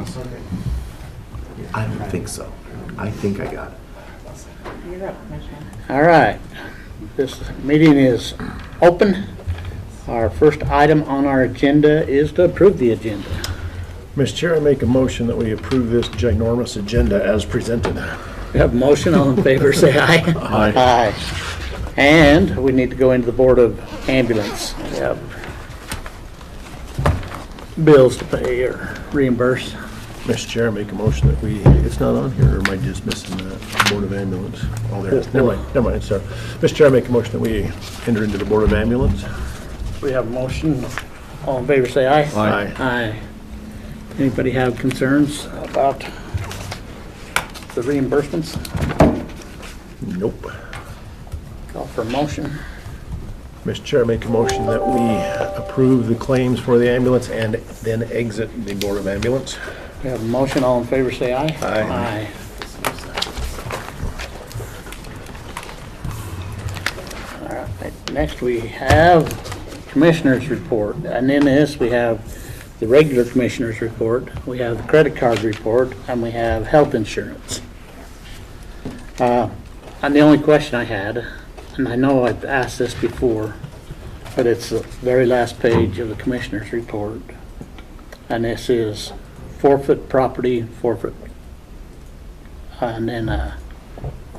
unanimous. I don't think so. I think I got it. You're up, Commissioner. All right, this meeting is open. Our first item on our agenda is to approve the agenda. Mr. Chair, I make a motion that we approve this ginormous agenda as presented. We have a motion, all in favor, say aye. Aye. Aye. And we need to go into the Board of Ambulance. We have bills to pay or reimburse. Mr. Chair, I make a motion that we, it's not on here, or am I just missing that? Board of Ambulance? Oh, there it is. Never mind, sorry. Mr. Chair, I make a motion that we enter into the Board of Ambulance. We have a motion, all in favor, say aye. Aye. Aye. Anybody have concerns about the reimbursements? Nope. Call for a motion. Mr. Chair, I make a motion that we approve the claims for the ambulance and then exit the Board of Ambulance. We have a motion, all in favor, say aye. Aye. All right, next we have Commissioners' Report, and in this we have the regular Commissioners' Report, we have the credit card report, and we have health insurance. And the only question I had, and I know I've asked this before, but it's the very last page of the Commissioners' Report, and this is forfeit property, forfeit, and then a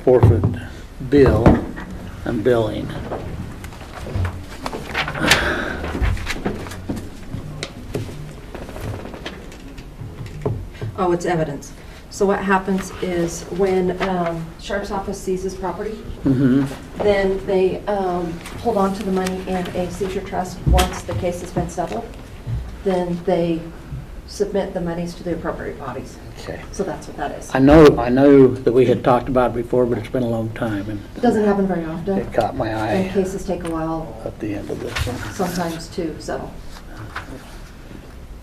forfeit bill and billing. Oh, it's evidence. So what happens is when Sheriff's Office seizes property, then they hold on to the money in a seizure trust. Once the case has been settled, then they submit the monies to the appropriate bodies. Okay. So that's what that is. I know that we had talked about it before, but it's been a long time, and It doesn't happen very often, it caught my and eye cases take a while at the end of this one. sometimes to settle.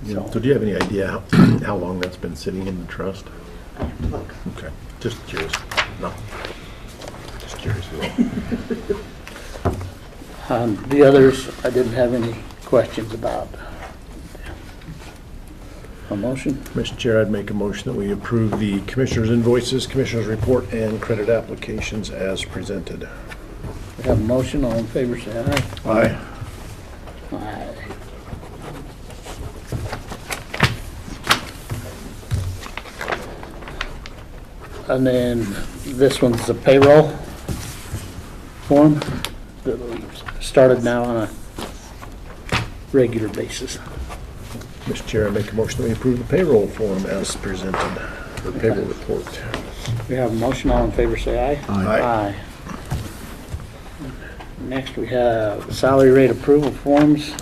So do you have any idea how long that's been sitting in the trust? I have to look. Okay, just curious. No. Just curious. The others, I didn't have any questions about. A motion? Mr. Chair, I'd make a motion that we approve the Commissioner's invoices, Commissioner's report, and credit applications as presented. We have a motion, all in favor, say aye. Aye. Aye. And then this one's the payroll form that we started now on a regular basis. Mr. Chair, I make a motion that we approve the payroll form as presented, or payroll report. We have a motion, all in favor, say aye. Aye. Next, we have salary rate approval forms.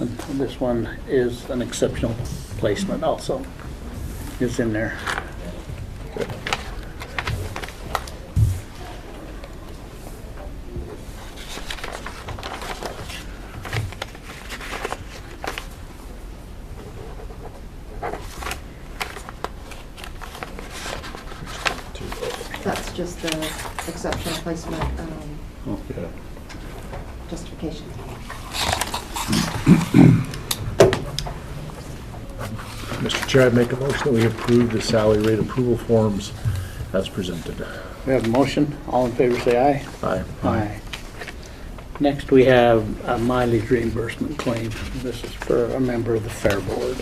And this one is an exceptional placement also, is in there. That's just the exceptional placement Yeah. justification. Mr. Chair, I'd make a motion that we approve the salary rate approval forms as presented. We have a motion, all in favor, say aye. Aye. Aye. Next, we have a mileage reimbursement claim. This is for a member of the Fair Board.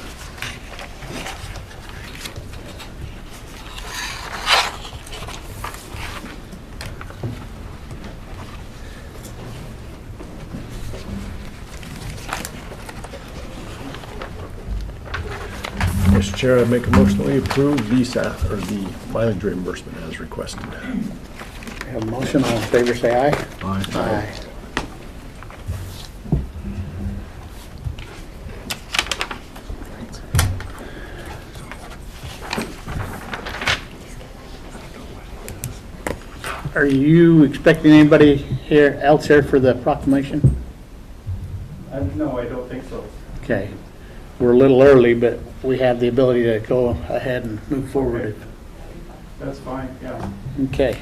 Mr. Chair, I make a motion that we approve the mileage reimbursement as requested. We have a motion, all in favor, say aye. Aye. Are you expecting anybody else here for the proclamation? No, I don't think so. Okay. We're a little early, but we have the ability to go ahead and move forward. That's fine, yeah. Okay.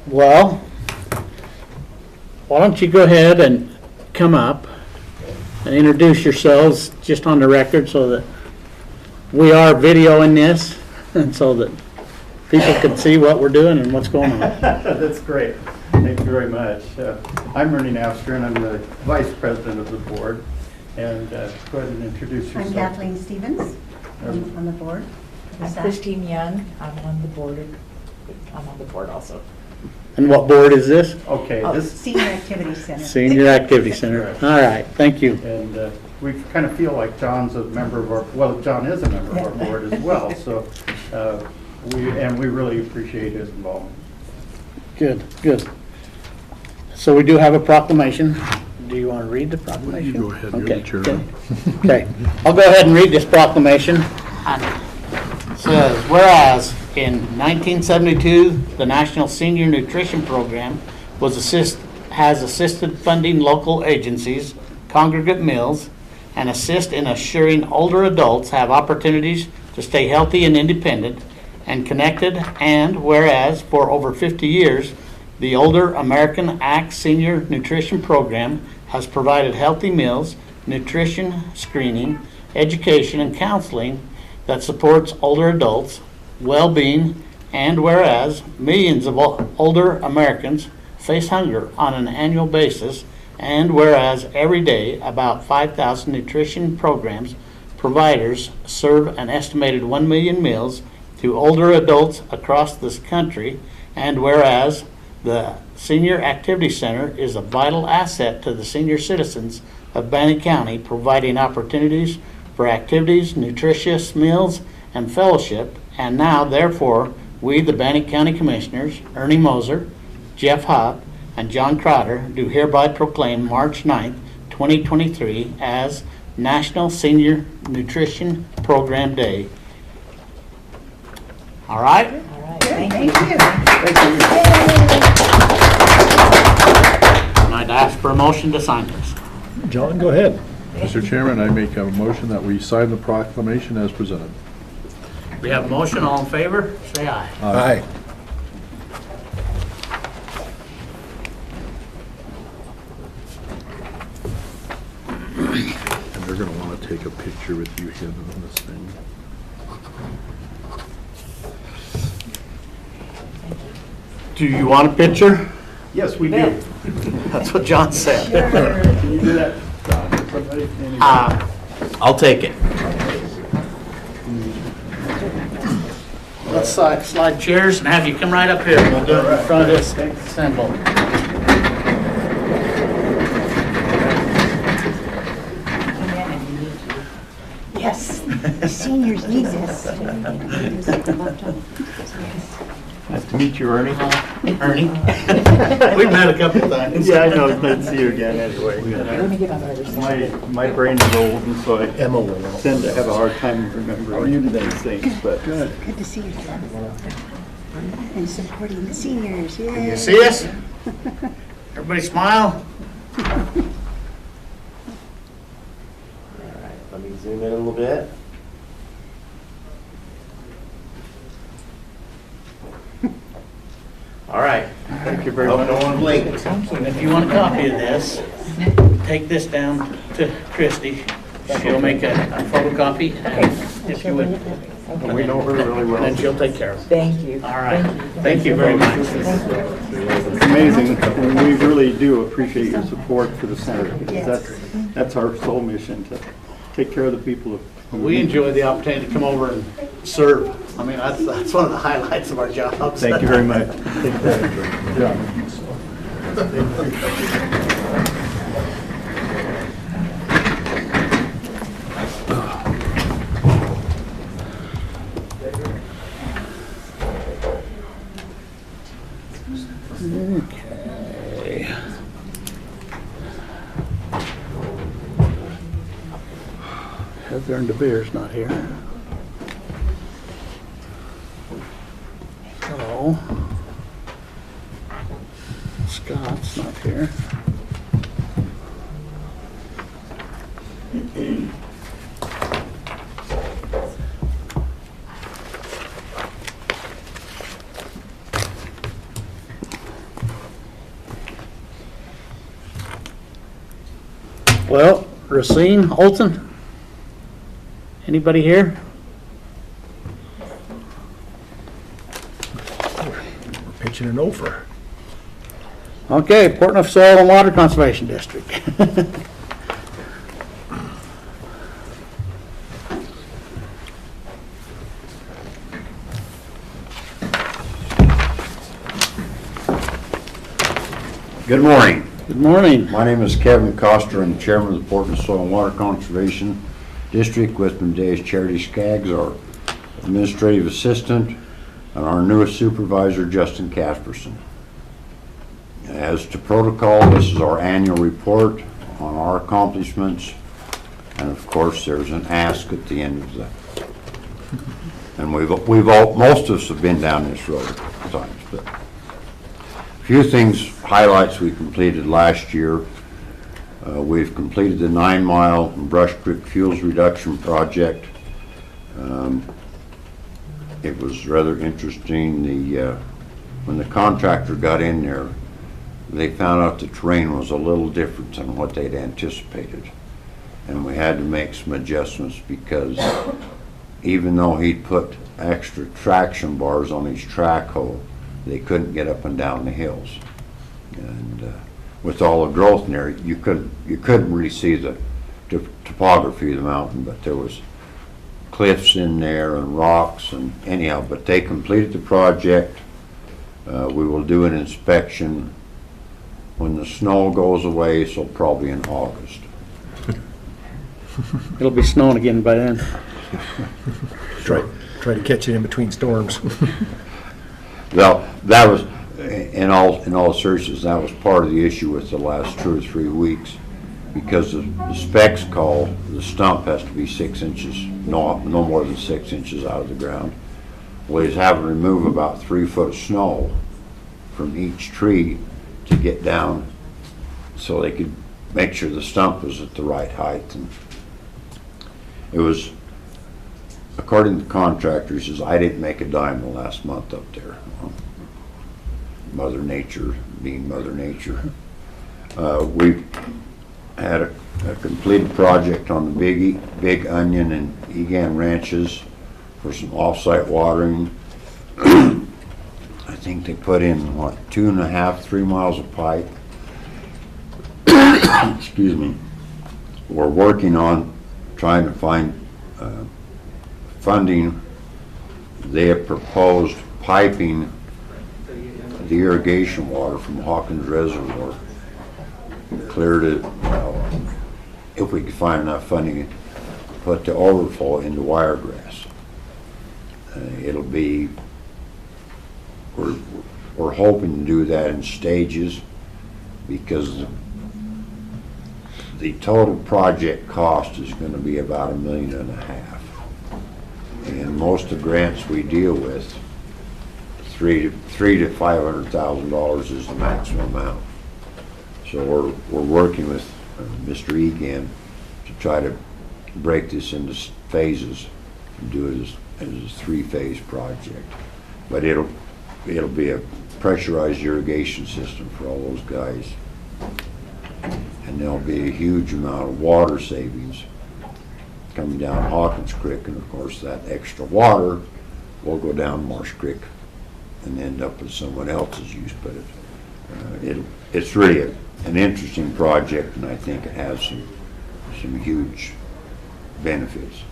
Well, why don't you go ahead and come up and introduce yourselves just on the record so that we are videoing this and so that people can see what we're doing and what's going on. That's great. Thank you very much. I'm Ernie Napster, and I'm the Vice President of the board. And go ahead and introduce yourself. I'm Kathleen Stevens. I'm on the board. I'm Christine Young. I'm on the board. I'm on the board also. And what board is this? Okay, Oh, this, Senior Activity Center. Senior Activity Center. All right, thank you. and we kind of feel like John's a member of our, well, John is a member of our board as well. So we really appreciate his involvement. Good, good. So we do have a proclamation. Do you want to read the proclamation? You go ahead, you're the Okay, chairman. okay. I'll go ahead and read this proclamation. It says, whereas in 1972, the National Senior Nutrition Program has assisted funding local agencies, congregate meals, and assist in assuring older adults have opportunities to stay healthy and independent and connected, and whereas for over 50 years, the Older American Act Senior Nutrition Program has provided healthy meals, nutrition screening, education, and counseling that supports older adults' well-being, and whereas millions of older Americans face hunger on an annual basis, and whereas every day about 5,000 nutrition programs providers serve an estimated 1 million meals to older adults across this country, and whereas the Senior Activity Center is a vital asset to the senior citizens of Bannock County, providing opportunities for activities, nutritious meals, and fellowship. And now, therefore, we, the Bannock County Commissioners, Ernie Moser, Jeff Hopp, and John Crowder, do hereby proclaim March 9th, 2023 as National Senior Nutrition Program Day. All right? All right. Thank you. And I'd ask for a motion to sign this. John, go ahead. Mr. Chairman, I make a motion that we sign the proclamation as presented. We have a motion. All in favor? Say aye. Aye. And they're going to want to take a picture with you here on this thing. Do you want a picture? Yes, we do. That's what John said. Can you do that, John? Somebody? I'll take it. Let's slide chairs and have you come right up here. We'll do it in front of this symbol. Yes, the seniors need this. Nice to meet you, Ernie. Ernie? We've met a couple times. Yeah, I know. It's nice to see you again anyway. Let me get on the other side. My brain is old, and so I Emma will. tend to have a hard time remembering these things, but. Good to see you. And supporting the seniors, yay. You see us? Everybody smile. All right, let me zoom in a little bit. All right. Thank you very Hope much. no one blinked. And if you want a copy of this, take this down to Christie. She'll make a photocopy, and if you would, We know her really well. then she'll take care of it. Thank you. All right. Thank you very much. It's amazing, and we really do appreciate your support for the center, because that's our sole mission, to take care of the people of. We enjoy the opportunity to come over and serve. I mean, that's one of the highlights of our jobs. Thank you very much. Take care. John. Okay. Heather and DeBeer's not here. So, Scott's not here. Well, Racine, Olson? Anybody here? We're pitching an over. Okay, Portneuf Soil and Water Conservation District. Good morning. Good morning. My name is Kevin Coster. I'm chairman of the Portland Soil and Water Conservation District. With me today is Charity Skaggs, our administrative assistant, and our newest supervisor, Justin Casperson. As to protocol, this is our annual report on our accomplishments, and of course, there's an ask at the end of that. And most of us have been down this road at times, but a few things, highlights we completed last year. We've completed the 9-mile Brush Creek Fuels Reduction Project. It was rather interesting. When the contractor got in there, they found out the terrain was a little different than what they'd anticipated. And we had to make some adjustments because even though he'd put extra traction bars on his track hoe, they couldn't get up and down the hills. And with all the growth in there, you couldn't really see the topography of the mountain, but there was cliffs in there and rocks and anyhow, but they completed the project. We will do an inspection when the snow goes away, so probably in August. It'll be snowing again by then. Try to catch it in between storms. Well, that was, in all seriousness, that was part of the issue with the last 2 or 3 weeks, because the specs call the stump has to be 6 inches, no more than 6 inches out of the ground. Well, he's having to remove about 3 foot of snow from each tree to get down, so they could make sure the stump was at the right height. And it was, according to the contractor, he says, I didn't make a dime the last month up there. Mother Nature being Mother Nature. We've had a completed project on the Big Onion and Egan ranches for some off-site watering. I think they put in, 2.5, 3 miles of pipe. Excuse me. We're working on trying to find funding. They have proposed piping the irrigation water from Hawkins Reservoir clear to, if we could find enough funding, put the overflow into Wiregrass. It'll be, we're hoping to do that in stages, because the total project cost is going to be about $1.5 million. And most of the grants we deal with, $300,000 to $500,000 is the maximum amount. So we're working with Mr. Egan to try to break this into phases and do it as a 3-phase project. But it'll be a pressurized irrigation system for all those guys. And there'll be a huge amount of water savings coming down Hawkins Creek, and of course that extra water will go down Marsh Creek and end up with someone else's use. But it's really an interesting project, and I think it has some huge benefits.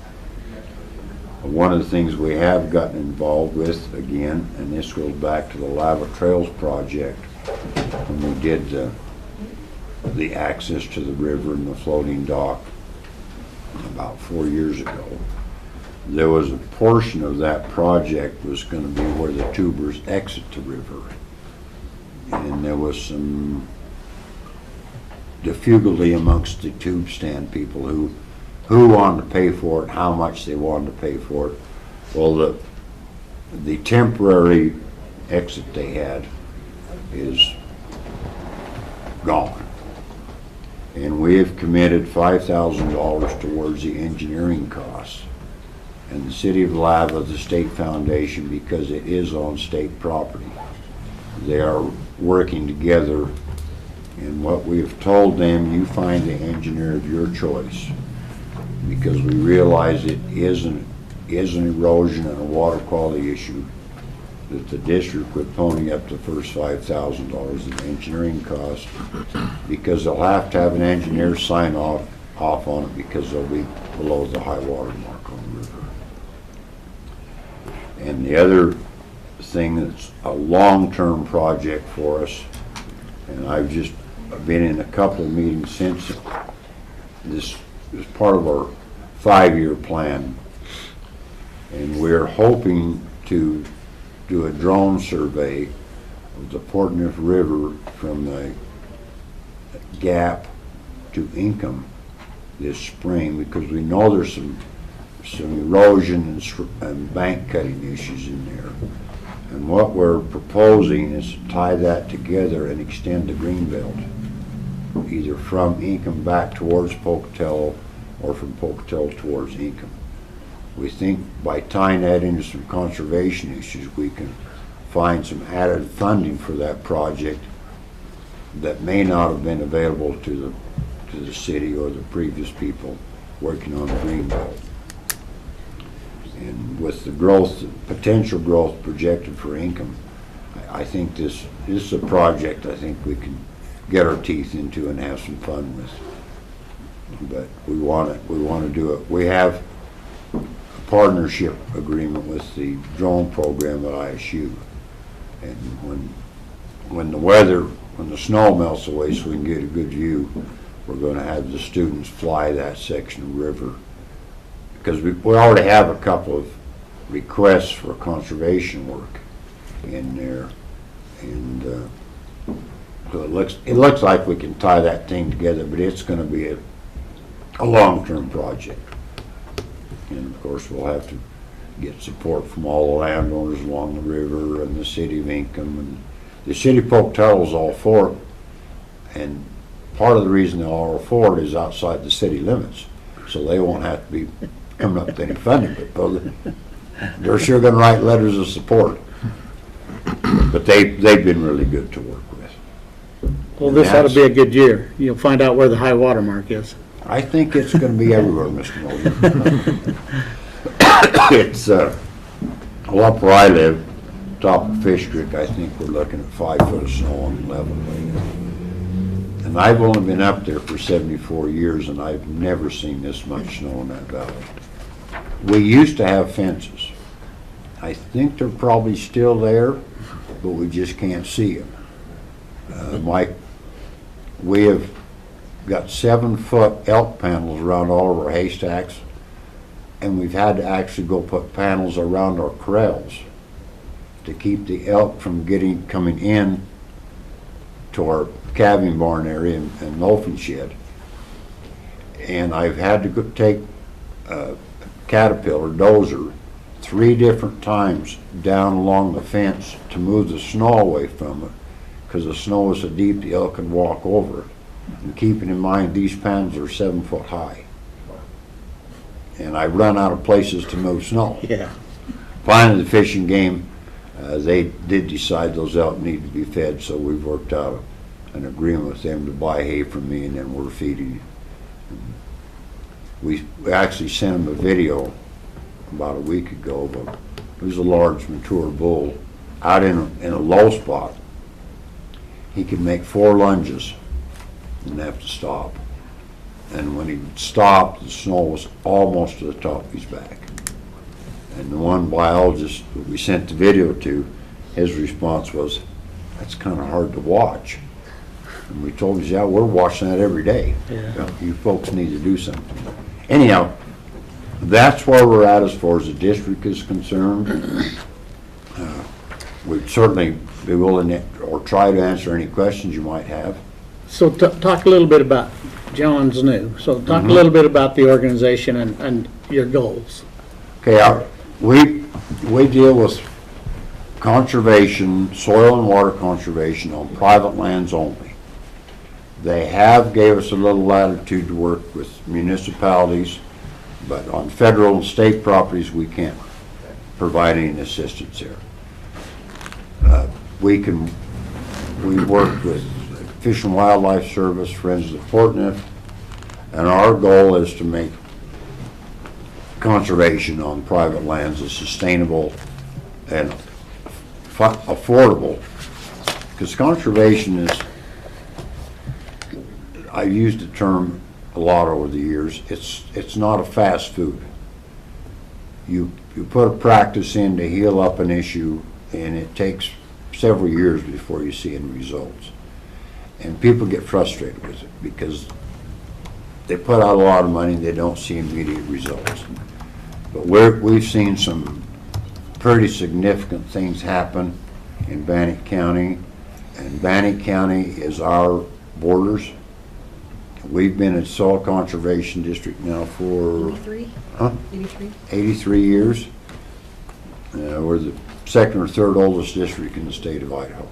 One of the things we have gotten involved with, again, and this goes back to the Lava Trails project, when we did the access to the river and the floating dock about 4 years ago. There was a portion of that project was going to be where the tubers exit the river. And there was some difficulty amongst the tube stand people who wanted to pay for it, how much they wanted to pay for it. Well, the temporary exit they had is gone. And we have committed $5,000 towards the engineering costs. And the City of Lava, the State Foundation, because it is on state property, they are working together And what we have told them, you find the engineer of your choice, because we realize it is an erosion and a water quality issue, that the district would pony up the first $5,000 of engineering cost, because they'll have to have an engineer sign off on it, because they'll be below the high water mark on the river. And the other thing that's a long-term project for us, and I've just been in a couple of meetings since, this is part of our 5-year plan, and we're hoping to do a drone survey of the Port Neuf River from the Gap to Income this spring, because we know there's some erosion and bank cutting issues in there. And what we're proposing is to tie that together and extend the greenbelt, either from Income back towards Pocatello or from Pocatello towards Income. We think by tying that into some conservation issues, we can find some added funding for that project that may not have been available to the city or the previous people working on the greenbelt. And with the growth, potential growth projected for Income, I think this is a project I think we can get our teeth into and have some fun with. But we want to do it. We have a partnership agreement with the drone program at ISU, and when the snow melts away, so we can get a good view, we're going to have the students fly that section of river, because we already have a couple of requests for conservation work in there, and so it looks like we can tie that thing together, but it's going to be a long-term project. And of course, we'll have to get support from all the landowners along the river and the city of Income, and the city of Pocatello is all for it. And part of the reason they're all for it is outside the city limits, so they won't have to be coming up with any funding. But they're sure going to write letters of support. But they've been really good to work with. Well, this ought to be a good year. You'll find out where the high water mark is. I think it's going to be everywhere, Mr. Moser. It's, well, up where I live, top of Fish Creek, I think we're looking at 5 foot of snow on the level way. And I've only been up there for 74 years, and I've never seen this much snow in that valley. We used to have fences. I think they're probably still there, but we just can't see them. We have got 7-foot elk panels around all of our haystacks, and we've had to actually go put panels around our corrals to keep the elk from coming in to our calving barn area and loafing shed. And I've had to go take a Caterpillar dozer 3 different times down along the fence to move the snow away from it, because the snow was so deep the elk could walk over it. And keeping in mind these panels are 7 foot high, and I run out of places to move snow. Yeah. Finally, the fishing game, they did decide those elk need to be fed, so we've worked out an agreement with them to buy hay from me, and then we're feeding. We actually sent them a video about a week ago, but it was a large mature bull out in a low spot. He could make 4 lunges and have to stop. And when he stopped, the snow was almost to the top of his back. And the one biologist that we sent the video to, his response was, "That's kind of hard to watch." And we told him, "Yeah, we're watching that every day. Yeah. You folks need to do something." Anyhow, that's where we're at as far as the district is concerned. We'd certainly be willing to, or try to answer any questions you might have. So talk a little bit about, John's new, so talk a little bit about the organization and your goals. Okay, we deal with conservation, soil and water conservation on private lands only. They have gave us a little latitude to work with municipalities, but on federal and state properties, we can't provide any assistance there. We work with Fish and Wildlife Service, Friends of the Portneuf, and our goal is to make conservation on private lands as sustainable and affordable. Because conservation is, I've used the term a lot over the years, it's not a fast food. You put a practice in to heal up an issue, and it takes several years before you see any results. And people get frustrated with it because they put out a lot of money and they don't see immediate results. But we've seen some pretty significant things happen in Bannock County, and Bannock County is our borders. We've been a soil conservation district now for 83 years. We're the second or third oldest district in the state of Idaho.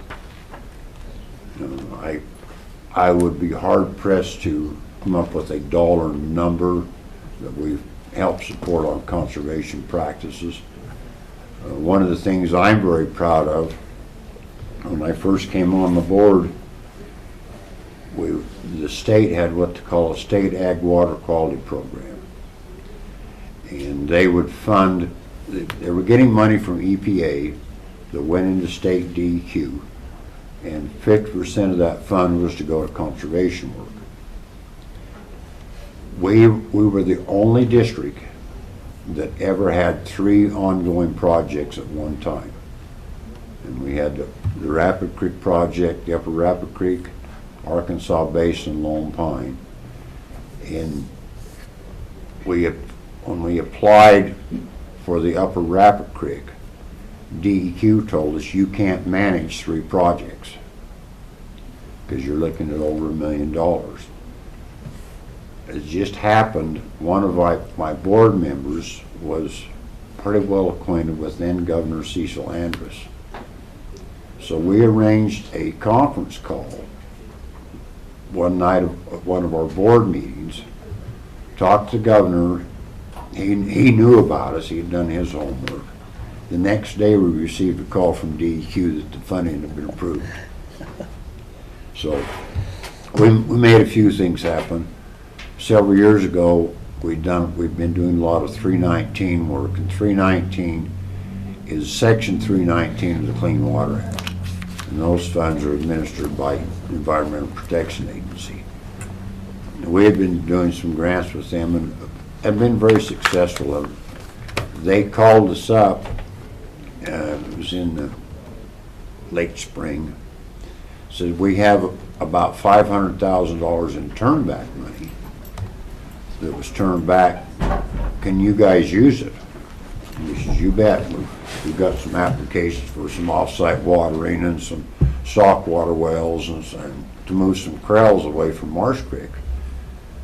I would be hard pressed to come up with a dollar number that we've helped support on conservation practices. One of the things I'm very proud of, when I first came on the board, the state had what they call a state ag water quality program. And they would fund, they were getting money from EPA that went into state DEQ, and 50% of that fund was to go to conservation work. We were the only district that ever had 3 ongoing projects at one time. And we had the Rapid Creek project, the Upper Rapid Creek, Arkansas Basin, Lone Pine. And when we applied for the Upper Rapid Creek, DEQ told us you can't manage 3 projects because you're looking at over $1 million. It just happened, one of my board members was pretty well acquainted with then Governor Cecil Andrus. So we arranged a conference call one night of one of our board meetings, talked to the governor. He knew about us, he had done his homework. The next day we received a call from DEQ that the funding had been approved. So we made a few things happen. Several years ago, we've been doing a lot of 319 work, and 319 is Section 319 of the Clean Water Act. And those funds are administered by Environmental Protection Agency. And we had been doing some grants with them and have been very successful. They called us up, it was in the late spring, said we have about $500,000 in turnback money that was turned back. Can you guys use it? And we said, you bet. We've got some applications for some off-site watering and some stock water wells and to move some corrals away from Marsh Creek.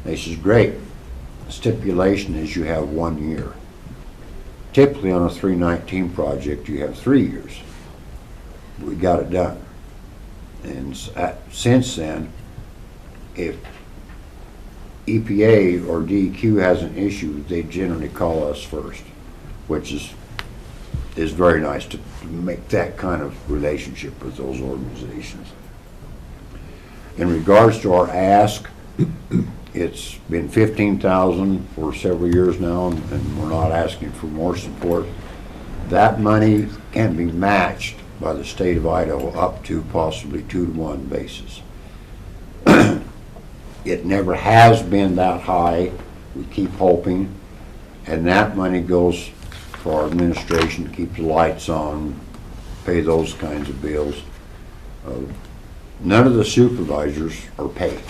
They says, great. The stipulation is you have 1 year. Typically on a 319 project you have 3 years. We got it done. And since then, if EPA or DEQ has an issue, they generally call us first, which is very nice to make that kind of relationship with those organizations. In regards to our ask, it's been $15,000 for several years now, and we're not asking for more support. That money can be matched by the state of Idaho up to possibly 2-to-1 basis. It never has been that high. We keep hoping, and that money goes for our administration to keep the lights on, pay those kinds of bills. None of the supervisors are paid.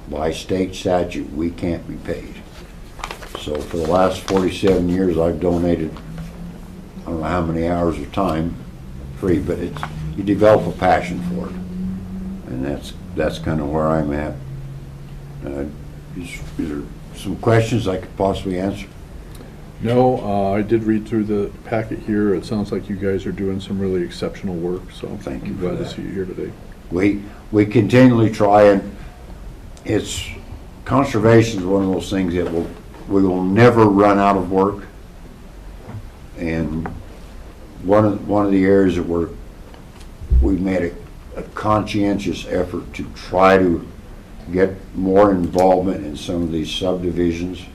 By state statute, we can't be paid. So for the last 47 years, I've donated, I don't know how many hours of time, free, but you develop a passion for it. And that's kind of where I'm at. Is there some questions I could possibly answer? No, I did read through the packet here. It sounds like you guys are doing some really exceptional work, so Thank you I'm for glad to that. see you here today. We continually try, and conservation is one of those things that we will never run out of work. And one of the areas that we've made a conscientious effort to try to get more involvement in some of these subdivisions.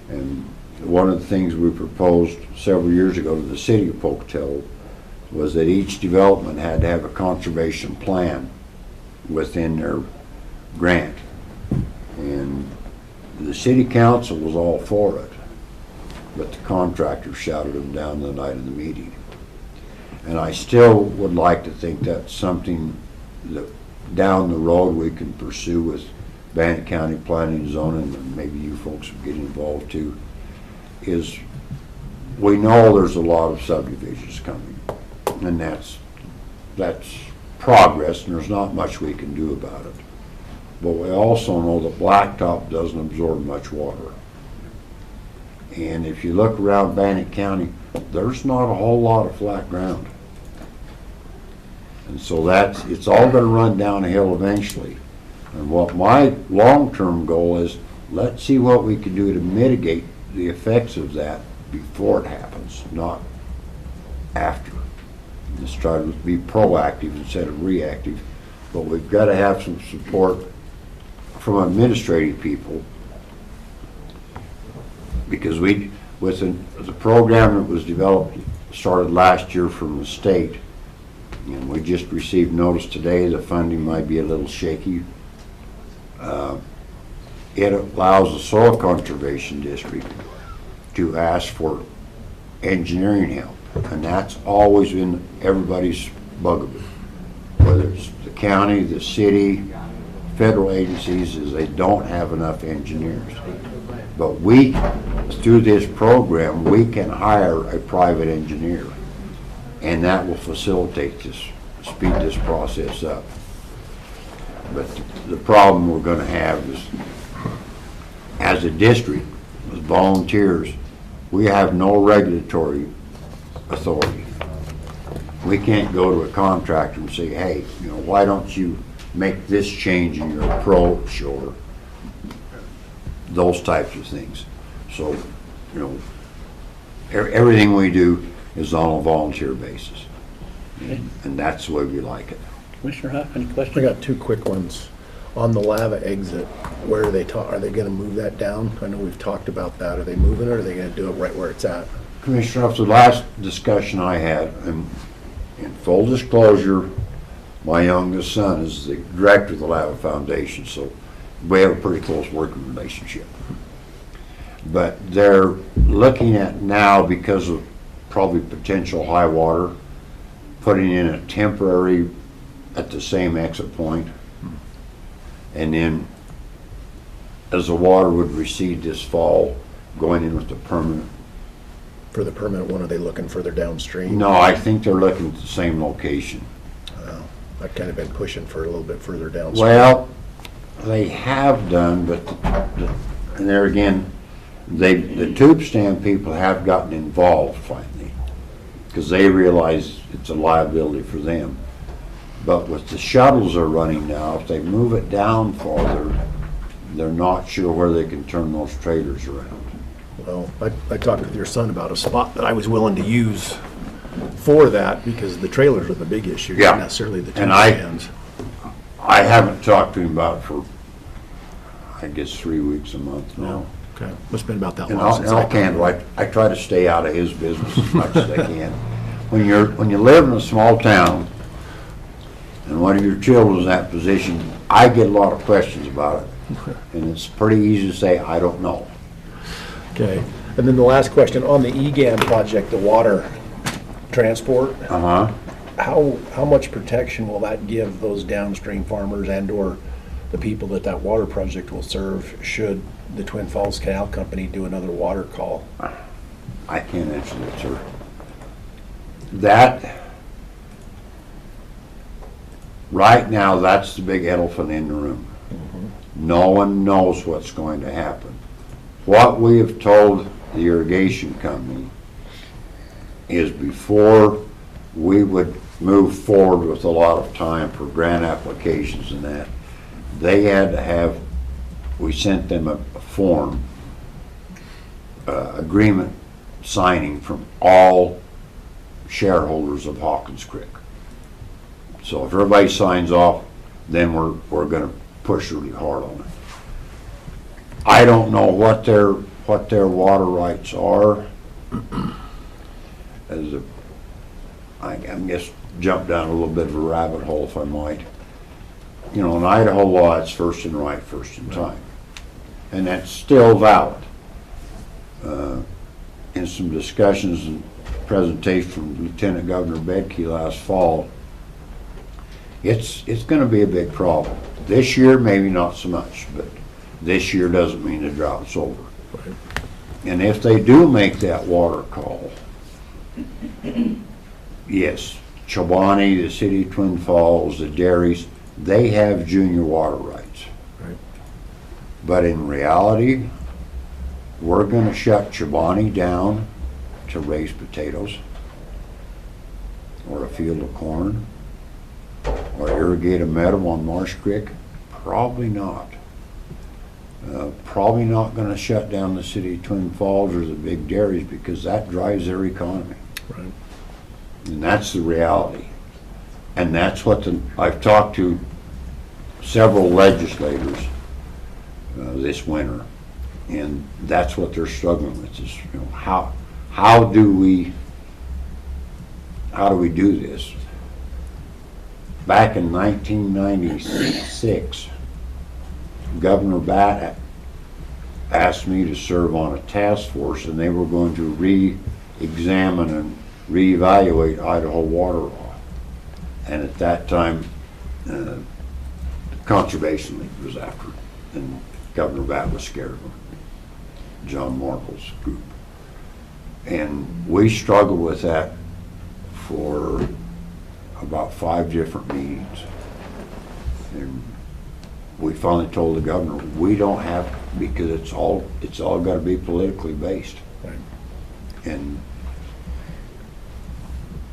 And one of the things we proposed several years ago to the city of Pocatello was that each development had to have a conservation plan within their grant. And the city council was all for it, but the contractor shouted them down the night of the meeting. And I still would like to think that's something that down the road we can pursue with Bannock County Planning and Zoning, and maybe you folks will get involved too, is we know there's a lot of subdivisions coming, and that's progress, and there's not much we can do about it. But we also know that blacktop doesn't absorb much water. And if you look around Bannock County, there's not a whole lot of flat ground. And so it's all gonna run downhill eventually. And what my long-term goal is, let's see what we can do to mitigate the effects of that before it happens, not after. Let's try to be proactive instead of reactive. But we've gotta have some support from administrative people, because with the program that was developed, started last year from the state, and we just received notice today the funding might be a little shaky. It allows the Soil Conservation District to ask for engineering help, and that's always been everybody's bugaboo, whether it's the county, the city, federal agencies, is they don't have enough engineers. But we, through this program, we can hire a private engineer, and that will facilitate this, speed this process up. But the problem we're gonna have is, as a district, as volunteers, we have no regulatory authority. We can't go to a contractor and say, hey, why don't you make this change in your approach, or those types of things. So, everything we do is on a volunteer basis. And that's the way we like it. Commissioner Huff, any I questions? got two quick ones. On the lava exit, where are they gonna move that down? I know we've talked about that. Are they moving it, or are they gonna do it right where it's at? Commissioner, after the last discussion I had, and in full disclosure, my youngest son is the director of the Lava Foundation, so we have a pretty close working relationship. But they're looking at now, because of probably potential high water, putting in a temporary at the same exit point. And then as the water would recede this fall, going in with the permanent. For the permanent one, are they looking further downstream? No, I think they're looking at the same location. I've kind of been pushing for a little bit further downstream. Well, they have done, but and there again, the tube stand people have gotten involved finally, because they realize it's a liability for them. But with the shuttles are running now, if they move it down farther, they're not sure where they can turn those trailers around. Well, I talked with your son about a spot that I was willing to use for that, because the trailers are the big issue, Yeah. not necessarily the tube And stands. I haven't talked to him about it for, I guess, 3 weeks, a month now. Okay, must have been about that And long since I'll handle it. I try to stay out of his business as much as I can. When you live in a small town, and one of your children's in that position, I get a lot of questions about it. And it's pretty easy to say, I don't know. Okay, and then the last question, on the EGAM project, the water transport, Uh-huh. how much protection will that give those downstream farmers and/or the people that water project will serve, should the Twin Falls Canal Company do another water call? I can't answer that, sir. That, right now, that's the big elephant in the room. No one knows what's going to happen. What we have told the irrigation company is, before we would move forward with a lot of time for grant applications and that, they had to have, we sent them a form, agreement signing from all shareholders of Hawkins Creek. So if everybody signs off, then we're gonna push really hard on it. I don't know what their water rights are. I'm just jump down a little bit of a rabbit hole if I might. You know, in Idaho law, it's first in right, first in time. And that's still valid. In some discussions and presentation from Lieutenant Governor Bedke last fall, it's gonna be a big problem. This year, maybe not so much, but this year doesn't mean the drought's over. Right. And if they do make that water call, yes, Chobani, the city of Twin Falls, the dairies, they have junior water rights. Right. But in reality, we're gonna shut Chobani down to raise potatoes, or a field of corn, or irrigate a meadow on Marsh Creek? Probably not. Probably not gonna shut down the city of Twin Falls or the big dairies, because that drives their economy. Right. And that's the reality. And that's what I've talked to several legislators this winter, and that's what they're struggling with, is, you know, how do we do this? Back in 1996, Governor Bannock asked me to serve on a task force, and they were going to re-examine and reevaluate Idaho water law. And at that time, the Conservation League was after it, and Governor Bannock was scared of him, John Markle's group. And we struggled with that for about 5 different meetings. And we finally told the governor, we don't have, because it's all got to be politically based. Right. And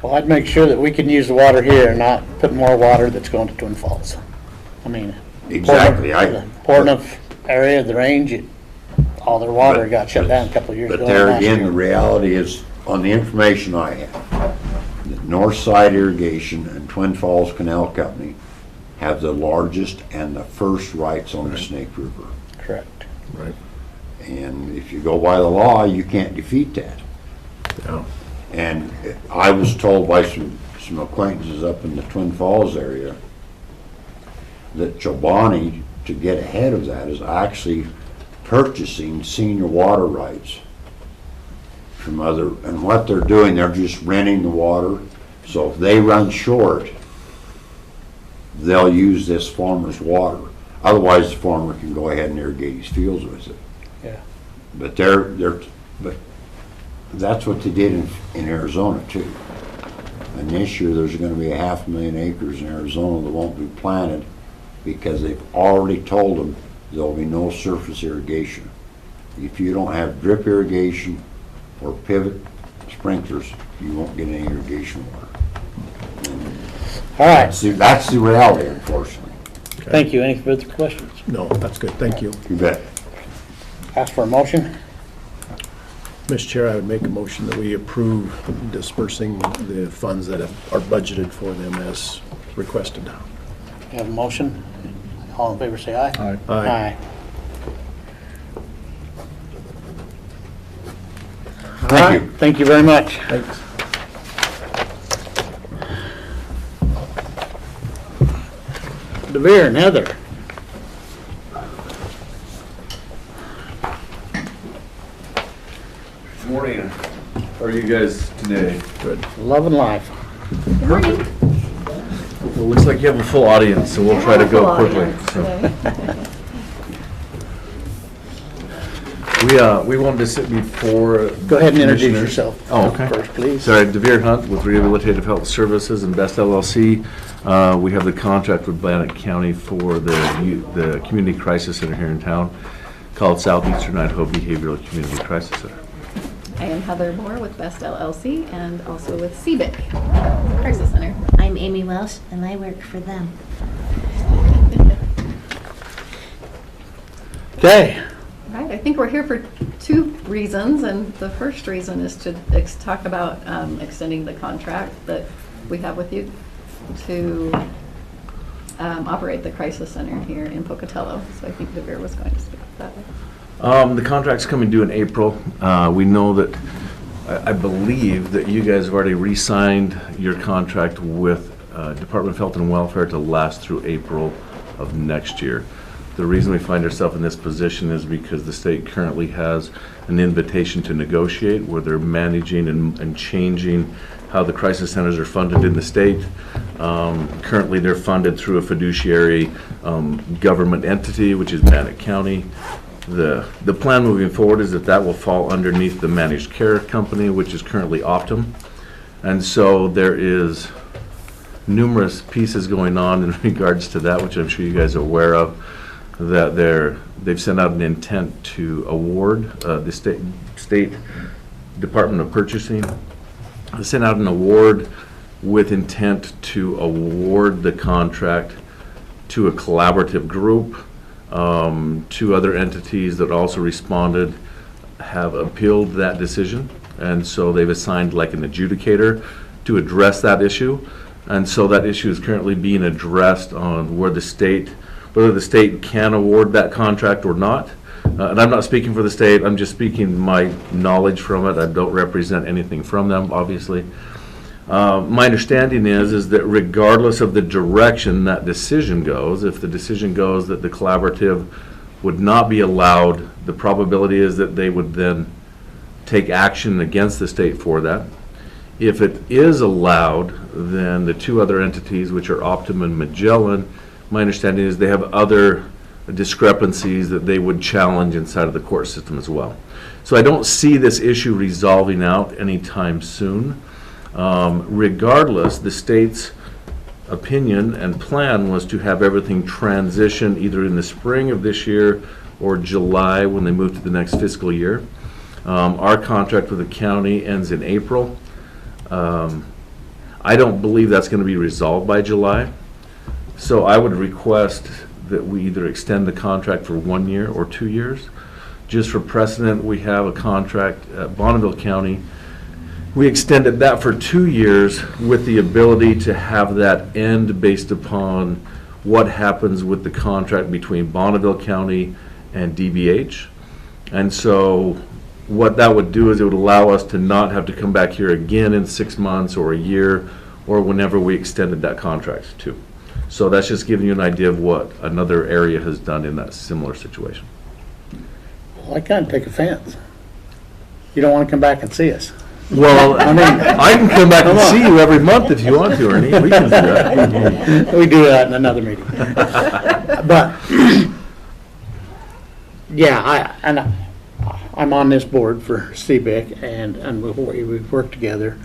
Well, I'd make sure that we can use the water here and not put more water that's going to Twin Falls. I mean, exactly, the poor enough area of the range, all their water got shut down a couple of years ago. But there last again, year. the reality is, on the information I have, the Northside Irrigation and Twin Falls Canal Company have the largest and the first rights on the Snake River. Correct. Right. And if you go by the law, you can't defeat that. Yeah. And I was told by some acquaintances up in the Twin Falls area that Chobani, to get ahead of that, is actually purchasing senior water rights from other, and what they're doing, they're just renting the water. So if they run short, they'll use this farmer's water. Otherwise, the farmer can go ahead and irrigate his fields with it. Yeah. But but that's what they did in Arizona too. And this year, there's gonna be 500,000 acres in Arizona that won't be planted, because they've already told them there'll be no surface irrigation. If you don't have drip irrigation or pivot sprinklers, you won't get any irrigation water. All right, That's the reality, unfortunately. thank you. Any further questions? No, that's good, thank you. You bet. Ask for a motion? Mr. Chair, I would make a motion that we approve dispersing the funds that are budgeted for them as requested. You have a motion? All in favor, say aye. Aye. Aye. Thank you. Thank you very much. Thanks. DeVere and Heather. Morning. How are you guys today? Good. Love and life. Well, it looks like you have a full audience, so we'll try to go quickly. We wanted to sit before. Go ahead and introduce commissioners. yourself. Oh, okay. First, please. Sorry, DeVere Hunt with Rehabilitative Health Services and Best LLC. We have the contract with Bannock County for the Community Crisis Center here in town, called Southeastern Idaho Behavioral Community Crisis Center. I am Heather Moore with Best LLC and also with CBIC Crisis Center. I'm Amy Welsh, and I work for them. Okay. All right, I think we're here for 2 reasons, and the first reason is to talk about extending the contract that we have with you to operate the crisis center here in Pocatello. So I think Devere was going to speak about that. The contract's coming due in April. We know that, I believe that you guys have already re-signed your contract with Department of Health and Welfare to last through April of next year. The reason we find ourselves in this position is because the state currently has an invitation to negotiate where they're managing and changing how the crisis centers are funded in the state. Currently, they're funded through a fiduciary government entity, which is Bannock County. The plan moving forward is that that will fall underneath the managed care company, which is currently Optum. And so there is numerous pieces going on in regards to that, which I'm sure you guys are aware of, that they've sent out an intent to award the state Department of Purchasing. They sent out an award with intent to award the contract to a collaborative group. Two other entities that also responded have appealed that decision, and so they've assigned like an adjudicator to address that issue. And so that issue is currently being addressed on whether the state can award that contract or not. And I'm not speaking for the state, I'm just speaking my knowledge from it. I don't represent anything from them, obviously. My understanding is that regardless of the direction that decision goes, if the decision goes that the collaborative would not be allowed, the probability is that they would then take action against the state for that. If it is allowed, then the two other entities, which are Optum and Magellan, my understanding is they have other discrepancies that they would challenge inside of the court system as well. So I don't see this issue resolving out anytime soon. Regardless, the state's opinion and plan was to have everything transition either in the spring of this year or July when they move to the next fiscal year. Our contract with the county ends in April. I don't believe that's going to be resolved by July. So I would request that we either extend the contract for 1 year or 2 years. Just for precedent, we have a contract at Bonneville County. We extended that for 2 years with the ability to have that end based upon what happens with the contract between Bonneville County and DBH. And so what that would do is it would allow us to not have to come back here again in 6 months or a year or whenever we extended that contract to. So that's just giving you an idea of what another area has done in that similar situation. Well, I kind of take offense. You don't want to come back and see us. Well, I mean, I can come back and see you every month if you want to, Ernie. We can do that. We do that in another meeting. But, yeah, I'm on this board for CBIC, and we've worked together.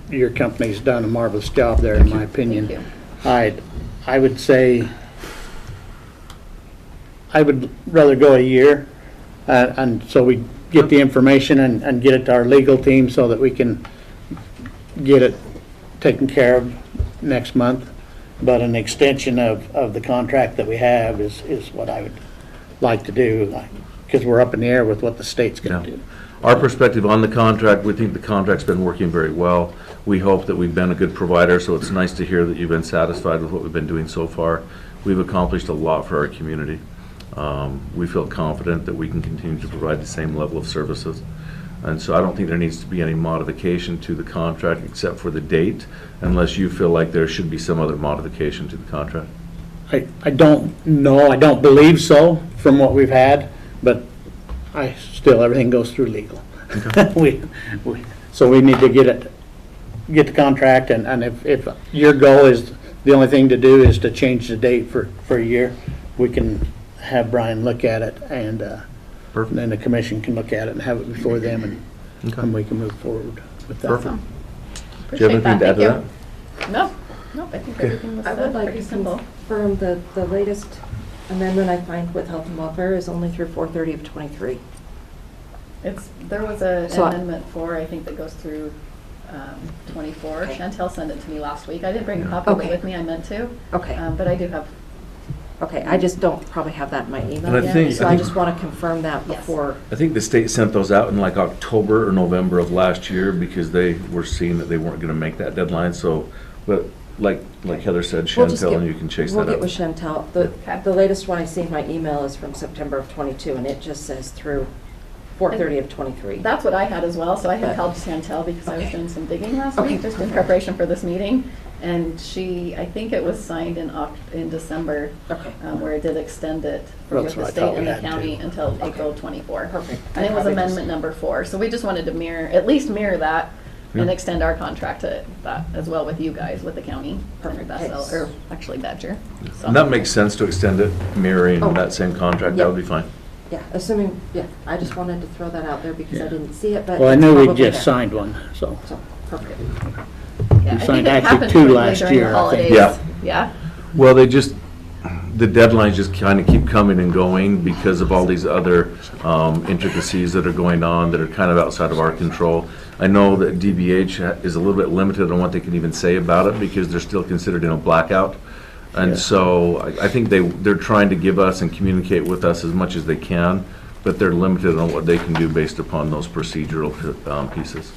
Your company's done a marvelous job there, in my opinion. Thank you. I would say I would rather go a year, and so we get the information and get it to our legal team so that we can get it taken care of next month. But an extension of the contract that we have is what I would like to do, because we're up in the air with what the state's going to do. Our perspective on the contract, we think the contract's been working very well. We hope that we've been a good provider, so it's nice to hear that you've been satisfied with what we've been doing so far. We've accomplished a lot for our community. We feel confident that we can continue to provide the same level of services. And so I don't think there needs to be any modification to the contract except for the date, unless you feel like there should be some other modification to the contract. I don't know, I don't believe so from what we've had, but everything goes through legal. Okay. So we need to get the contract, and if your goal is, the only thing to do is to change the date for a year, we can have Brian look at it, and then the commission can look at it and have it before them, and we can move forward with that. Perfect. Appreciate Do you have anything to add to that? that. No, I think everything was I would like pretty to simple. confirm the latest amendment I find with health and welfare is only through 4/30 of '23. There was an So amendment I think that goes through 24. Okay. Chantel sent it to me last week. I didn't bring a copy of Okay. it with me, I meant to. Okay. But I do have. Okay, I just don't probably have that in my email And I yet, think- so I I think- just want to confirm that Yes. before. I think the state sent those out in like October or November of last year because they were seeing that they weren't going to make that deadline. So But like Heather said, We'll just Chantel, get- and you can chase We'll that get up. with Chantel. The latest one I see in my email is from September of '22, and it just says through 4/30 of '23. That's what I had as well, so I had called Chantel because I was Okay. doing some digging last Okay. week, just in preparation for this meeting. And she, I think it was signed in December, Okay. where it did extend it for That's with the what I state thought and we the had county to. until April 24. Perfect. And it was Probably just- amendment number 4, so we just wanted to at least mirror that and Yeah. extend our contract to that as well with you guys, with the county, under Bethel, or actually Badger. So- And that makes sense to extend it, mirroring Oh. that same contract, that would be fine. Yeah, assuming, yeah, I just wanted to throw that out there because I Yeah. didn't see it, but. Well, I it's knew we probably just there. signed one, so. So, perfect. Yeah, I think signed it actually happened 2 quickly last during year, the I think. holidays. Yeah. Yeah. Well, the deadlines just kind of keep coming and going because of all these other intricacies that are going on that are kind of outside of our control. I know that DBH is a little bit limited on what they can even say about it because they're still considered in a blackout. And Yeah. so I think they're trying to give us and communicate with us as much as they can, but they're limited on what they can do based upon those procedural pieces.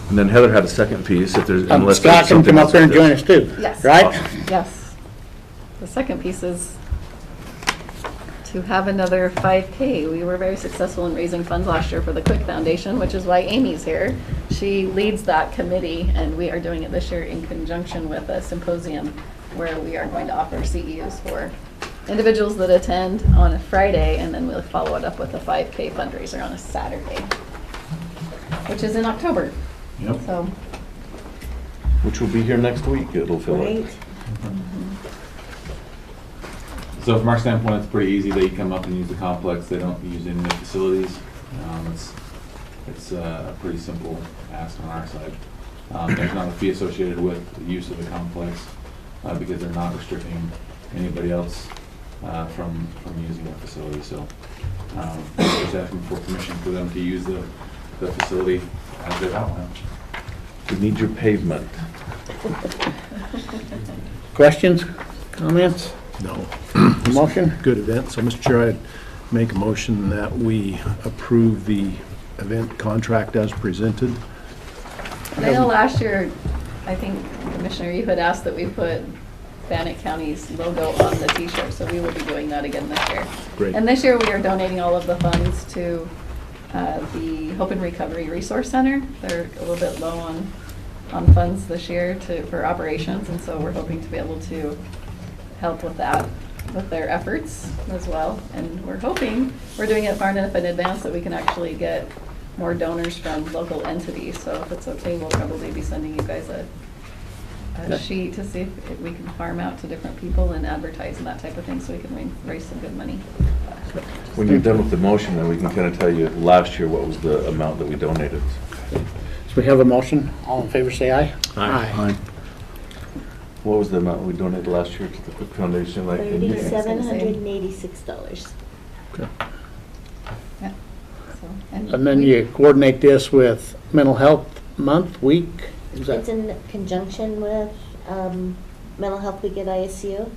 And then Heather had a second piece, if there's, unless there's Scott can something come else up there and with join this. us too. Yes. Right? Awesome. Yes. The second piece is to have another 5K. We were very successful in raising funds last year for the Quick Foundation, which is why Amy's here. She leads that committee, and we are doing it this year in conjunction with a symposium where we are going to offer CEUs for individuals that attend on a Friday, and then we'll follow it up with a 5K fundraiser on a Saturday, which is in October. Yep. So, Which will be here next week, it'll feel like. Right? So from our standpoint, it's pretty easy. They come up and use the complex. They don't use any of the facilities. It's a pretty simple ask on our side. There's not a fee associated with the use of the complex because they're not restricting anybody else from using the facility. So just asking for permission for them to use the facility as they've outlined. We need your pavement. Questions, comments, No. motion? Good event. So, Mr. Chair, I'd make a motion that we approve the event contract as presented. and I know last year, I think, Commissioner, you had asked that we put Bannock County's logo on the t-shirt, so we will be doing that again this year. Great. And this year, we are donating all of the funds to the Hope and Recovery Resource Center. They're a little bit low on funds this year for operations, and so we're hoping to be able to help with that, with their efforts as well. And we're hoping, we're doing it far enough in advance that we can actually get more donors from local entities. So if it's okay, we'll probably be sending you guys a sheet to see if we can farm out to different people and advertise and that type of thing, so we can raise some good money. When you're done with the motion, then we can kind of tell you last year what was the amount that we donated. So we have a motion. All in favor, say aye. What was the amount we donated last year to the Quick Foundation? Like, $3,786. Yeah. So, And then we- you coordinate this with Mental Health Month, week? Is It's that, in conjunction with Mental Health Week at ISU.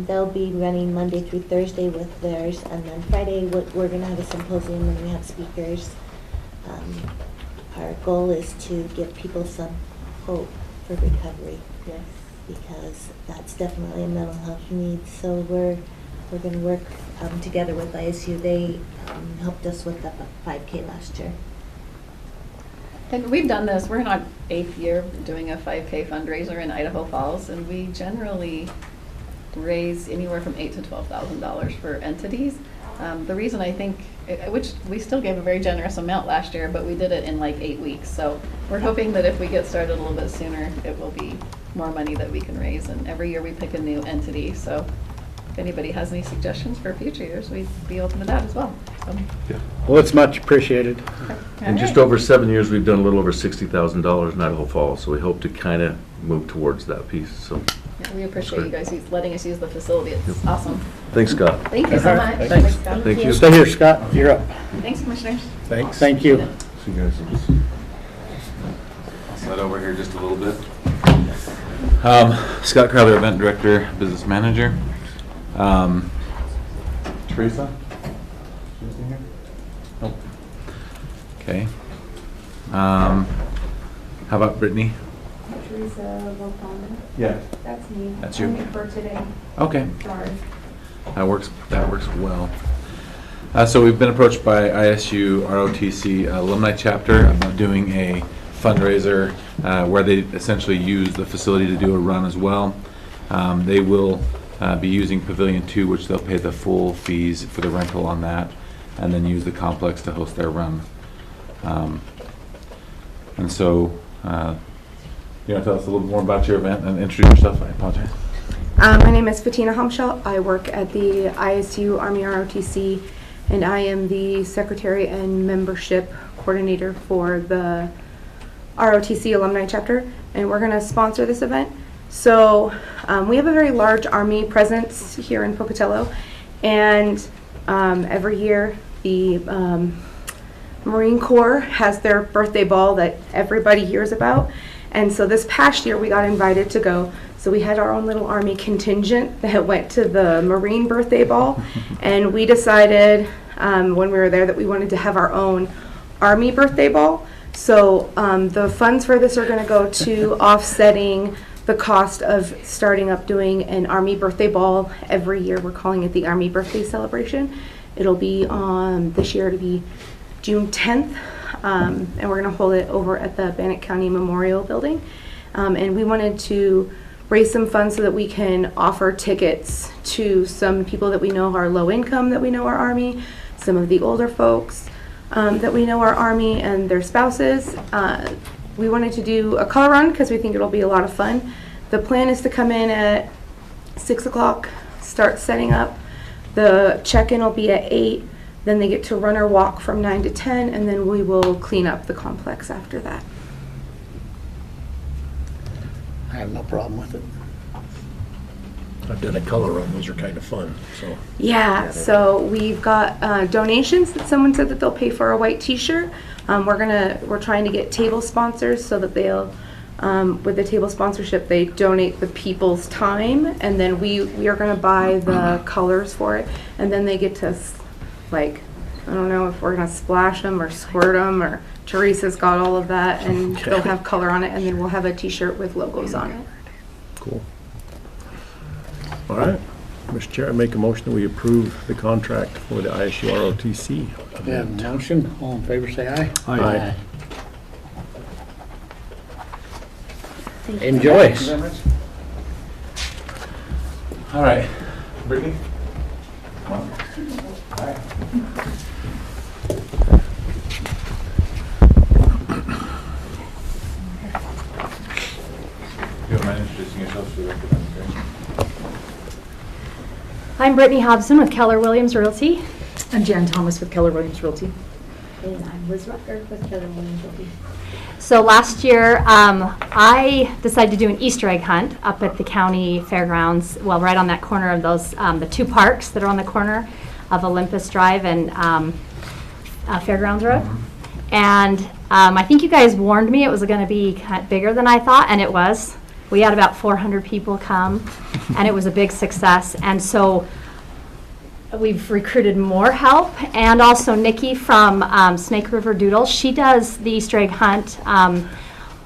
They'll be running Monday through Thursday with theirs, and then Friday, we're going to have a symposium and we have speakers. Our goal is to give people some hope for recovery. Yes. Because that's definitely a mental health need. So we're going to work together with ISU. They helped us with the 5K last year. And we've done this, we're in our 8th year of doing a 5K fundraiser in Idaho Falls, and we generally raise anywhere from $8,000 to $12,000 for entities. The reason I think, which we still gave a very generous amount last year, but we did it in like 8 weeks. So we're hoping that if we get started a little bit sooner, it will be more money that we can raise. And every year we pick a new entity. So if anybody has any suggestions for future years, we'd be open to that as well. So, well, it's much appreciated. okay. In just All right. over 7 years, we've done a little over $60,000 in Idaho Falls, so we hope to kind of move towards that piece, so. Yeah, we appreciate you guys letting us use the facility. It's awesome. Thanks, Scott. Thank you so much. Thanks. Scott. Thank you. Stay here, Scott, you're up. Thanks, Commissioners. Thanks. Thank you. See you guys. I'll slide over here just a little bit. Scott Crowther, Event Director, Business Manager. Teresa? Teresa here? Nope. Okay. How How about Brittany? Teresa Lopana. Yeah. That's me. That's you. Only for today. Okay. Sorry. That works well. So we've been approached by ISU ROTC alumni chapter about doing a fundraiser where they essentially use the facility to do a run as well. They will be using Pavilion 2, which they'll pay the full fees for the rental on that, and then use the complex to host their run. And so, you want to tell us a little more about your event and introduce yourself? I apologize. My name is Fatina Hamschel. I work at the ISU Army ROTC, and I am the Secretary and Membership Coordinator for the ROTC Alumni Chapter, and we're going to sponsor this event. So we have a very large Army presence here in Pocatello, and every year the Marine Corps has their birthday ball that everybody hears about, and so this past year we got invited to go. So we had our own little Army contingent that went to the Marine birthday ball, and we decided when we were there that we wanted to have our own Army birthday ball. So the funds for this are going to go to offsetting the cost of starting up doing an Army birthday ball every year. We're calling it the Army Birthday Celebration. It'll be this year to be June 10th, and we're going to hold it over at the Bannock County Memorial Building. And we wanted to raise some funds so that we can offer tickets to some people that we know are low income, that we know are Army, some of the older folks that we know are Army and their spouses. We wanted to do a color run because we think it'll be a lot of fun. The plan is to come in at 6 o'clock, start setting up. The check-in will be at 8, then they get to run or walk from 9 to 10, and then we will clean up the complex after that. I have no problem with it. I've done a color run, those are kind of fun, so. Yeah, so we've got donations that someone said that they'll pay for a white t-shirt. We're trying to get table sponsors so that they'll, with the table sponsorship, they donate the people's time, and then we are gonna buy the colors for it, and then they get to, like, I don't know if we're gonna splash them or squirt them, or Teresa's got all of that, and they'll have color on it, and then we'll have a t-shirt with logos on it. Cool. All right. Mr. Chair, I make a motion that we approve the contract for the ISU ROTC We have a event. motion. All in favor, say aye. Aye. Enjoy. Thank you very much. All right, Brittany? Come on. All right. You don't mind introducing yourself to the record? I'm Brittany Hobson with Keller Williams Realty. I'm Jan Thomas with Keller Williams Realty. And I'm Liz Rucker with Keller Williams Realty. So last year, I decided to do an Easter egg hunt up at the county fairgrounds, well, right on that corner of those, the two parks that are on the corner of Olympus Drive and Fairgrounds Road. And I think you guys warned me it was going to be kind of bigger than I thought, and it was. We had about 400 people come, and it was a big success. And so we've recruited more help, and also Nikki from Snake River Doodles. She does the Easter egg hunt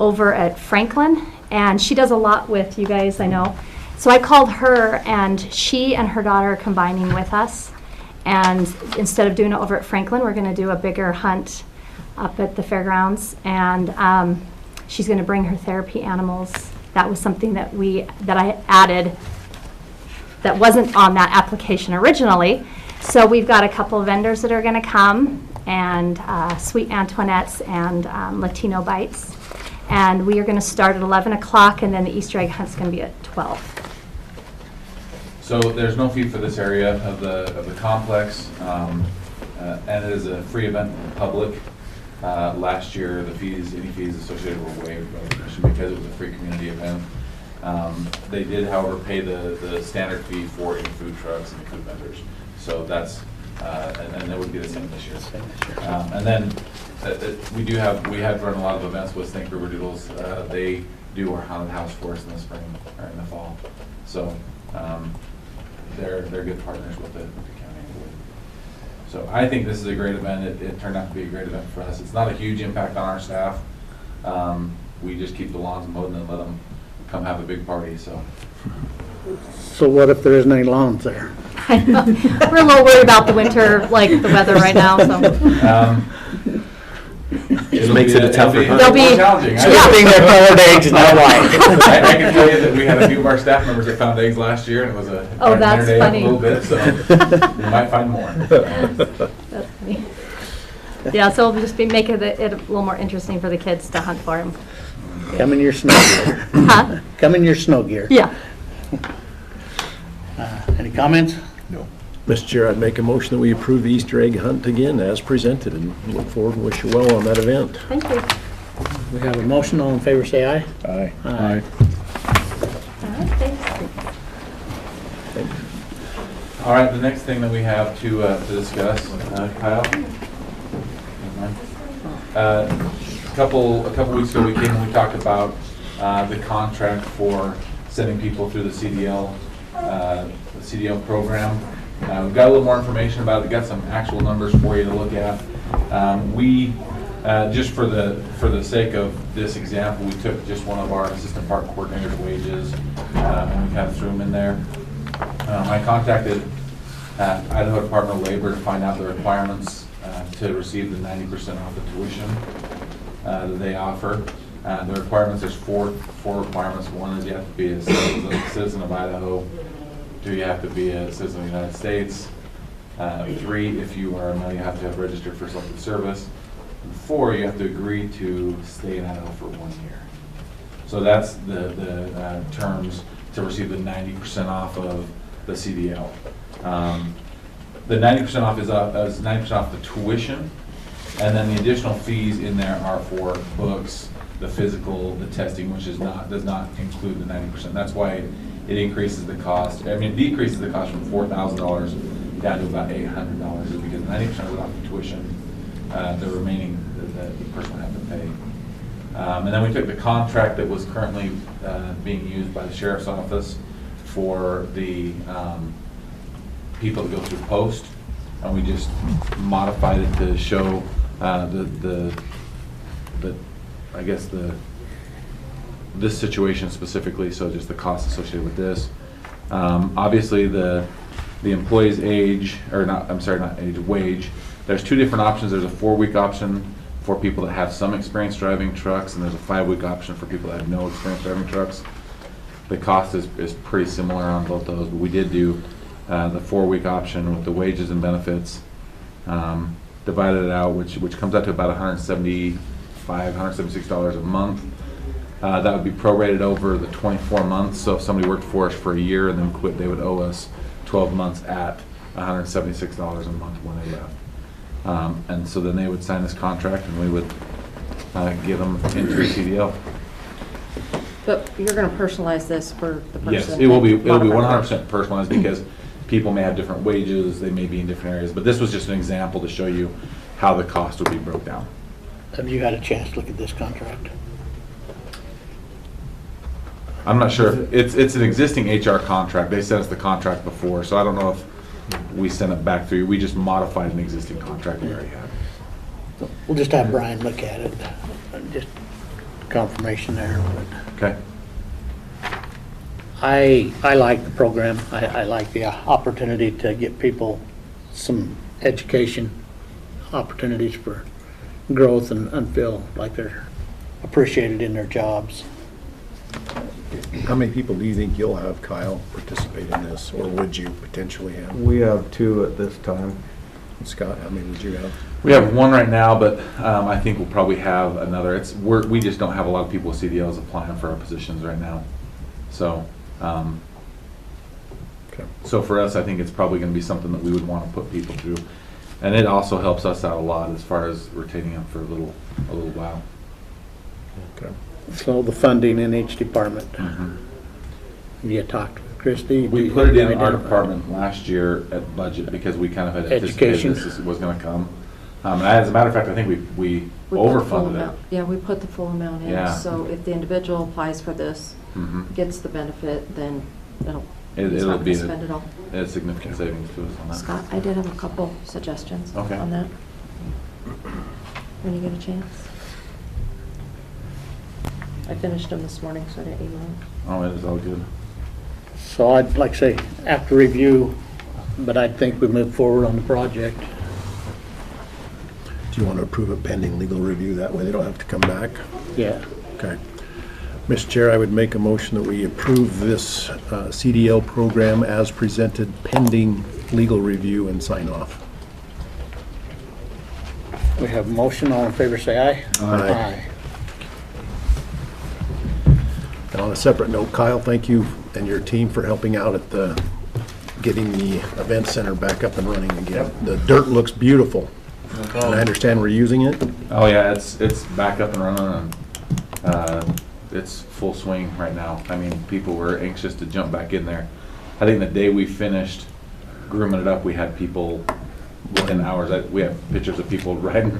over at Franklin, and she does a lot with you guys, I know. So I called her, and she and her daughter are combining with us. And instead of doing it over at Franklin, we're going to do a bigger hunt up at the fairgrounds. And she's going to bring her therapy animals. That was something that I added that wasn't on that application originally. So we've got a couple of vendors that are going to come, and Sweet Antoinette's and Latino Bites. And we are going to start at 11 o'clock, and then the Easter egg hunt's going to be at 12. So there's no fee for this area of the complex, and it is a free event for the public. Last year, any fees associated were waived by the commission because it was a free community event. They did, however, pay the standard fee for any food trucks and food vendors. So that's, and that would be the same this year. And then we have run a lot of events with Snake River Doodles. They do our haunted house for us in the spring or in the fall. So they're good partners with the county. So I think this is a great event. It turned out to be a great event for us. It's not a huge impact on our staff. we just keep the lawns mowed and then let them come have a big party, so. So what if there isn't any lawns there? I know. We're a little worried about the winter, like the weather right now, so. It makes it a tougher hunt. There'll be- More challenging. Yeah. Being there colored eggs, not white. I can tell you that we had a few of our staff members that found eggs last year, and it was a Oh, that's day up a funny. little bit, so we might find more. That's funny. Yeah, so we'll just be making it a little more interesting for the kids to hunt for them. Come in your snow gear. Huh? Come in your snow gear. Yeah. Any comments? Mr. Chair, I'd make a motion that we approve the Easter egg hunt again as presented and look forward and wish you well on that event. Thank you. We have a motion. All in favor, say aye. Aye. Aye. All right, thanks. All right, the next thing that we have to discuss, Kyle. A couple weeks ago, we came and we talked about the contract for sending people through the CDL program. We've got a little more information about it. Got some actual numbers for you to look at. We just for the sake of this example, we took just one of our assistant park coordinator's wages and we kind of threw them in there. I contacted Idaho Department of Labor to find out the requirements to receive the 90% off the tuition that they offer. The requirements, there's four requirements. One is you have to be a citizen of Idaho. 2, you have to be a citizen of the United States. 3, if you are a male, you have to have registered for selective service. And 4, you have to agree to stay in Idaho for 1 year. So that's the terms to receive the 90% off of the CDL. The 90% off is 90% off the tuition, and then the additional fees in there are for books, the physical, the testing, which does not include the 90%. That's why it increases the cost. I mean, it decreases the cost from $4,000 down to about $800, is because 90% is off the tuition. The remaining, the person would have to pay. And then we took the contract that was currently being used by the sheriff's office for the people that go through post, and we just modified it to show this situation specifically, so just the cost associated with this. Obviously, the employee's age, or not, I'm sorry, not age, wage. There's 2 different options. There's a 4-week option for people that have some experience driving trucks, and there's a 5-week option for people that have no experience driving trucks. The cost is pretty similar on both those, but we did do the 4-week option with the wages and benefits, divided it out, which comes out to about $176 a month. That would be prorated over the 24 months. So if somebody worked for us for a year and then quit, they would owe us 12 months at $176 a month when they left. And so then they would sign this contract and we would give them into a CDL. But you're going to personalize this for the person? Yes, it will be that modified 100% personalized because people may have different wages, they may be in different areas. But this was just an example to show you how the cost would be broke down. Have you had a chance to look at this contract? I'm not sure. It's an existing HR contract. They sent us the contract before, so I don't know if we sent it back through. We just modified an existing contract we already had. We'll just have Brian look at it, just confirmation there. Okay. I like the program. I like the opportunity to get people some education opportunities for growth and feel like they're appreciated in their jobs. How many people do you think you'll have, Kyle, participate in this, or would you potentially have? We have 2 at this time. Scott, how many would you have? We have 1 right now, but I think we'll probably have another. We just don't have a lot of people with CDLs applying for our positions right now. So, so for us, I think it's probably going to be something that we would want to put people through, and it also helps us out a lot as far as retaining them for a little while. Okay. So the funding in each department. Mm-hmm. You talked with Christie? We put it in our department last year at budget because we kind of had anticipated this was going to come. And as a matter of fact, I think we We put the full overfunded it. amount. Yeah, we put the full amount in. Yeah. So if the individual applies for this, Mhm. gets the benefit, then he's It'll not be going to spend it all. a significant savings to us on that. Scott, I did have a couple suggestions Okay. on that. When you get a chance. I finished them this morning, so I didn't email them. Oh, it is all good. So I'd like to say, after review, but I think we move forward on the project. Do you want to approve a pending legal review? That way they don't have to come back? Yeah. Okay. Mr. Chair, I would make a motion that we approve this CDL program as presented pending legal review and sign off. We have a motion. All in favor, say aye. Aye. And on a separate note, Kyle, thank you and your team for helping out at getting the event center back up and running again. The dirt looks beautiful. And I understand we're using it. Oh yeah, it's back up and running, and it's full swing right now. I mean, people were anxious to jump back in there. I think the day we finished grooming it up, we had people within hours. We have pictures of people riding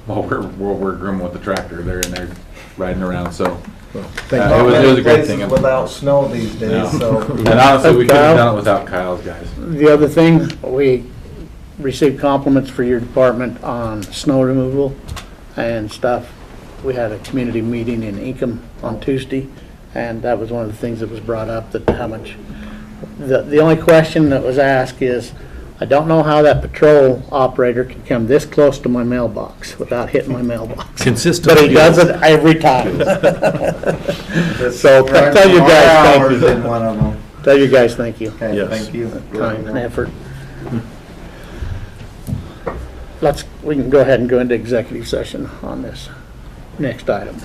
while we're grooming with the tractor. They're in there riding around. So it was a great thing. Without snow these days, No. so. And honestly, we could have done it without Kyle's guys. The other thing, we received compliments for your department on snow removal and stuff. We had a community meeting in Ingham on Tuesday, and that was one of the things that was brought up, that how much, the only question that was asked is, I don't know how that patrol operator can come this close to my mailbox without hitting my mailbox. Consistent. But he does it every time. So tell you guys thank you. In one of them. Tell you guys thank you. Okay, Yes. thank you. Time and effort. We can go ahead and go into executive session on this next item.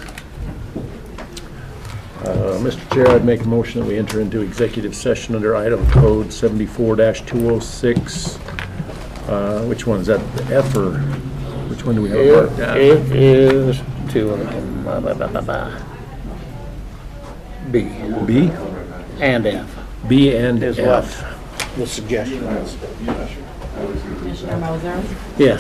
Mr. Chair, I'd make a motion that we enter into executive session under item code 74-206. Which one is that, the F or which one do we have marked down? It is two of them. B B? and F B and is what F. the suggestion is. Commissioner Moser? Yes.